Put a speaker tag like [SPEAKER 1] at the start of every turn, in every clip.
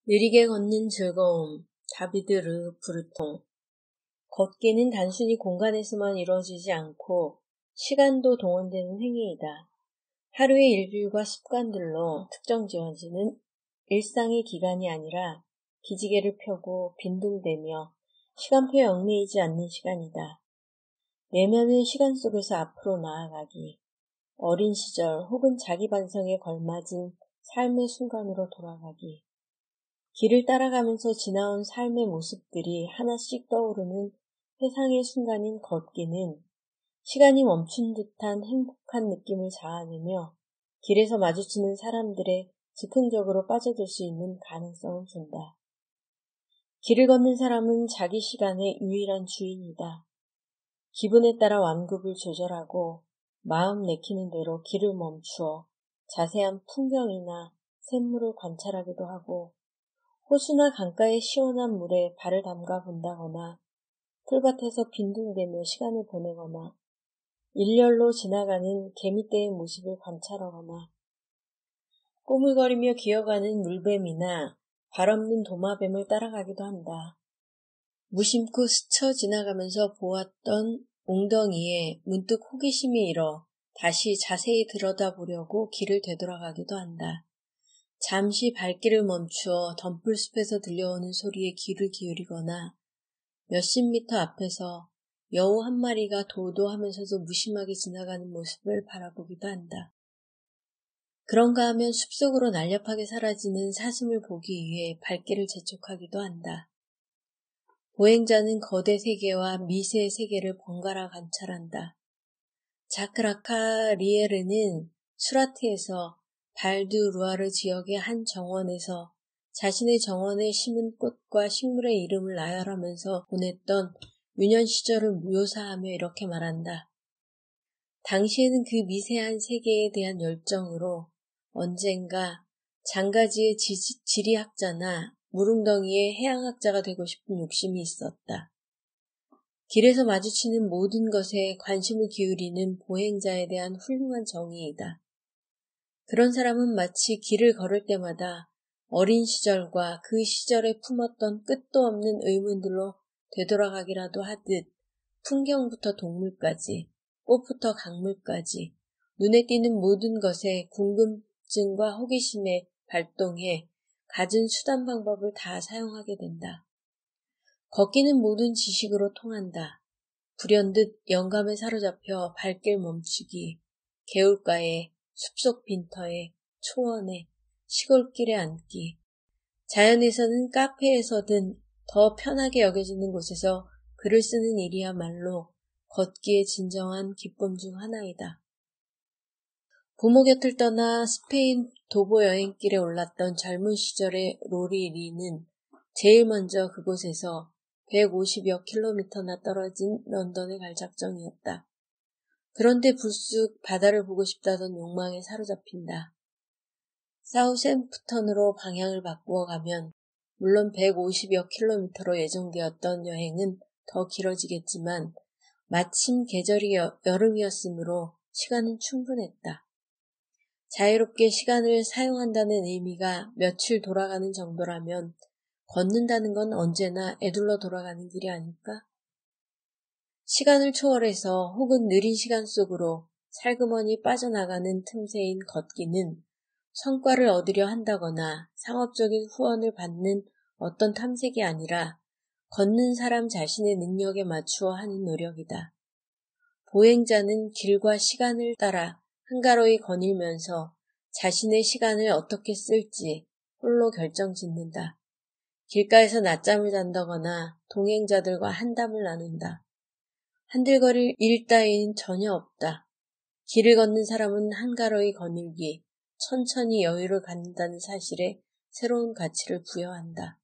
[SPEAKER 1] 느리게 걷는 즐거움, 다비드 르 브루통. 걷기는 단순히 공간에서만 이루어지지 않고 시간도 동원되는 행위이다. 하루의 일들과 습관들로 특정 지어지는 일상의 기간이 아니라 기지개를 펴고 빈둥대며 시간표에 얽매이지 않는 시간이다. 내면의 시간 속에서 앞으로 나아가기, 어린 시절 혹은 자기 반성에 걸맞은 삶의 순간으로 돌아가기, 길을 따라가면서 지나온 삶의 모습들이 하나씩 떠오르는 회상의 순간인 걷기는 시간이 멈춘 듯한 행복한 느낌을 자아내며 길에서 마주치는 사람들의 즉흥적으로 빠져들 수 있는 가능성을 준다. 길을 걷는 사람은 자기 시간의 유일한 주인이다. 기분에 따라 완급을 조절하고 마음 내키는 대로 길을 멈추어 자세한 풍경이나 샘물을 관찰하기도 하고 호수나 강가의 시원한 물에 발을 담가 본다거나 풀밭에서 빈둥대며 시간을 보내거나 일렬로 지나가는 개미떼의 모습을 관찰하거나 꼬물거리며 기어가는 물뱀이나 발없는 도마뱀을 따라가기도 한다. 무심코 스쳐 지나가면서 보았던 웅덩이에 문득 호기심이 일어 다시 자세히 들여다보려고 길을 되돌아가기도 한다. 잠시 발길을 멈추어 덤불숲에서 들려오는 소리에 귀를 기울이거나 몇십 미터 앞에서 여우 한 마리가 도도하면서도 무심하게 지나가는 모습을 바라보기도 한다. 그런가 하면 숲속으로 날렵하게 사라지는 사슴을 보기 위해 발길을 재촉하기도 한다. 보행자는 거대 세계와 미세 세계를 번갈아 관찰한다. 자크라카 리에르는 수라트에서 발두루아르 지역의 한 정원에서 자신의 정원에 심은 꽃과 식물의 이름을 나열하면서 보냈던 유년 시절을 묘사하며 이렇게 말한다. 당시에는 그 미세한 세계에 대한 열정으로 언젠가 장가지의 지리학자나 무릉덩이의 해양학자가 되고 싶은 욕심이 있었다. 길에서 마주치는 모든 것에 관심을 기울이는 보행자에 대한 훌륭한 정의이다. 그런 사람은 마치 길을 걸을 때마다 어린 시절과 그 시절에 품었던 끝도 없는 의문들로 되돌아가기라도 하듯 풍경부터 동물까지, 꽃부터 강물까지 눈에 띄는 모든 것에 궁금증과 호기심에 발동해 갖은 수단 방법을 다 사용하게 된다. 걷기는 모든 지식으로 통한다. 불현듯 영감에 사로잡혀 발길 멈추기, 개울가에, 숲속 빈터에, 초원에, 시골길에 앉기. 자연에서는 카페에서든 더 편하게 여겨지는 곳에서 글을 쓰는 일이야말로 걷기의 진정한 기쁨 중 하나이다. 부모 곁을 떠나 스페인 도보 여행길에 올랐던 젊은 시절의 로리 리는 제일 먼저 그곳에서 150여 킬로미터나 떨어진 런던에 갈 작정이었다. 그런데 불쑥 바다를 보고 싶다던 욕망에 사로잡힌다. 사우샘프턴으로 방향을 바꾸어 가면 물론 150여 킬로미터로 예정되었던 여행은 더 길어지겠지만 마침 계절이 여름이었으므로 시간은 충분했다. 자유롭게 시간을 사용한다는 의미가 며칠 돌아가는 정도라면 걷는다는 건 언제나 애둘러 돌아가는 길이 아닐까? 시간을 초월해서 혹은 느린 시간 속으로 살그머니 빠져나가는 틈새인 걷기는 성과를 얻으려 한다거나 상업적인 후원을 받는 어떤 탐색이 아니라 걷는 사람 자신의 능력에 맞추어 하는 노력이다. 보행자는 길과 시간을 따라 한가로이 거닐면서 자신의 시간을 어떻게 쓸지 홀로 결정짓는다. 길가에서 낮잠을 잔다거나 동행자들과 한담을 나눈다. 한들거릴 일 따위는 전혀 없다. 길을 걷는 사람은 한가로이 거닐기, 천천히 여유를 갖는다는 사실에 새로운 가치를 부여한다.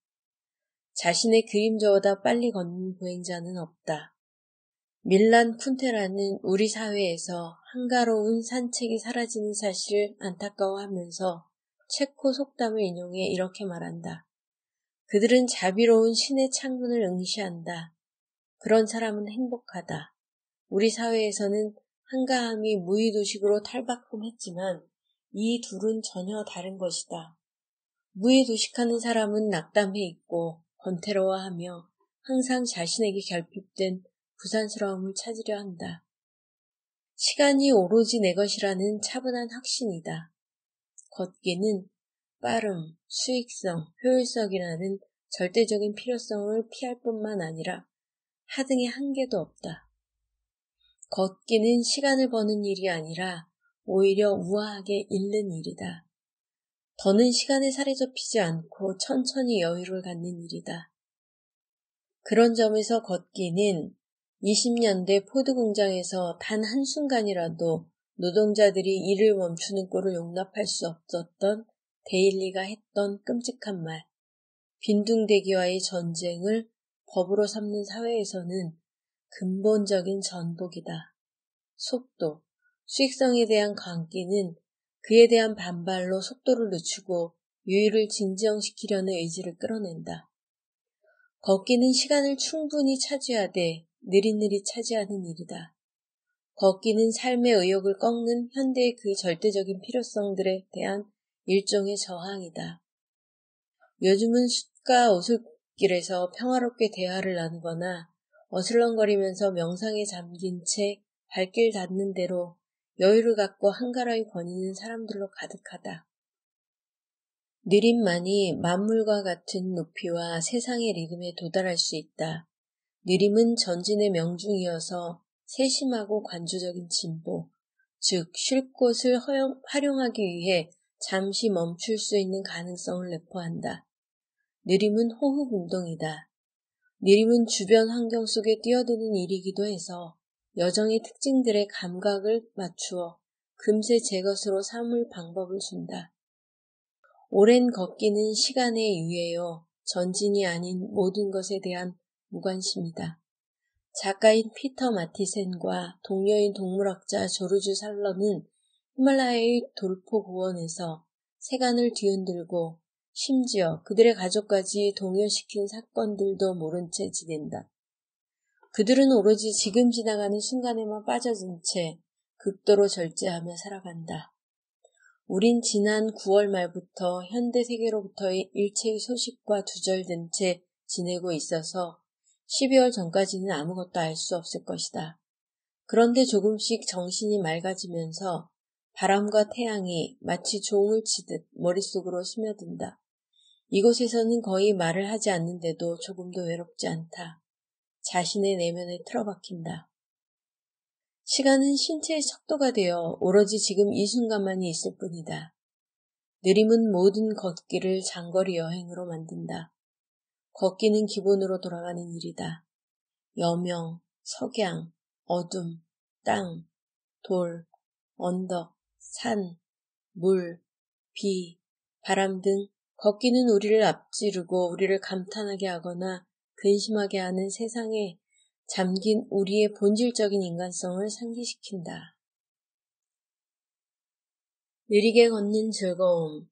[SPEAKER 1] 자신의 그림자보다 빨리 걷는 보행자는 없다. 밀란 쿤테라는 우리 사회에서 한가로운 산책이 사라지는 사실을 안타까워하면서 체코 속담을 인용해 이렇게 말한다. 그들은 자비로운 신의 창문을 응시한다. 그런 사람은 행복하다. 우리 사회에서는 한가함이 무의도식으로 탈바꿈했지만 이 둘은 전혀 다른 것이다. 무의도식하는 사람은 낙담해 있고 권태로워하며 항상 자신에게 결핍된 부산스러움을 찾으려 한다. 시간이 오로지 내 것이라는 차분한 확신이다. 걷기는 빠름, 수익성, 효율성이라는 절대적인 필요성을 피할 뿐만 아니라 하등의 한계도 없다. 걷기는 시간을 버는 일이 아니라 오히려 우아하게 잃는 일이다. 더는 시간에 살이 접히지 않고 천천히 여유를 갖는 일이다. 그런 점에서 걷기는 20년대 포드 공장에서 단 한순간이라도 노동자들이 일을 멈추는 꼴을 용납할 수 없었던 데일리가 했던 끔찍한 말, 빈둥대기와의 전쟁을 법으로 삼는 사회에서는 근본적인 전복이다. 속도, 수익성에 대한 광기는 그에 대한 반발로 속도를 늦추고 유의를 진정시키려는 의지를 끌어낸다. 걷기는 시간을 충분히 차지하되 느릿느릿 차지하는 일이다. 걷기는 삶의 의욕을 꺾는 현대의 그 절대적인 필요성들에 대한 일종의 저항이다. 요즘은 숲과 오솔길에서 평화롭게 대화를 나누거나 어슬렁거리면서 명상에 잠긴 채 발길 닿는 대로 여유를 갖고 한가라이 거니는 사람들로 가득하다. 느림만이 만물과 같은 높이와 세상의 리듬에 도달할 수 있다. 느림은 전진의 명중이어서 세심하고 관조적인 진보, 즉 쉴 곳을 활용하기 위해 잠시 멈출 수 있는 가능성을 내포한다. 느림은 호흡 운동이다. 느림은 주변 환경 속에 뛰어드는 일이기도 해서 여정의 특징들의 감각을 맞추어 금세 제 것으로 삼을 방법을 준다. 오랜 걷기는 시간의 유예요. 전진이 아닌 모든 것에 대한 무관심이다. 작가인 피터 마티센과 동료인 동물학자 조르주 살러는 히말라야의 돌포 고원에서 세간을 뒤흔들고 심지어 그들의 가족까지 동요시킨 사건들도 모른 채 지낸다. 그들은 오로지 지금 지나가는 순간에만 빠져든 채 극도로 절제하며 살아간다. 우린 지난 9월 말부터 현대 세계로부터의 일체의 소식과 두절된 채 지내고 있어서 12월 전까지는 아무것도 알 수 없을 것이다. 그런데 조금씩 정신이 맑아지면서 바람과 태양이 마치 종을 치듯 머릿속으로 스며든다. 이곳에서는 거의 말을 하지 않는데도 조금도 외롭지 않다. 자신의 내면에 틀어박힌다. 시간은 신체의 척도가 되어 오로지 지금 이 순간만이 있을 뿐이다. 느림은 모든 걷기를 장거리 여행으로 만든다. 걷기는 기본으로 돌아가는 일이다. 여명, 석양, 어둠, 땅, 돌, 언덕, 산, 물, 비, 바람 등 걷기는 우리를 앞지르고 우리를 감탄하게 하거나 근심하게 하는 세상에 잠긴 우리의 본질적인 인간성을 상기시킨다. 느리게 걷는 즐거움,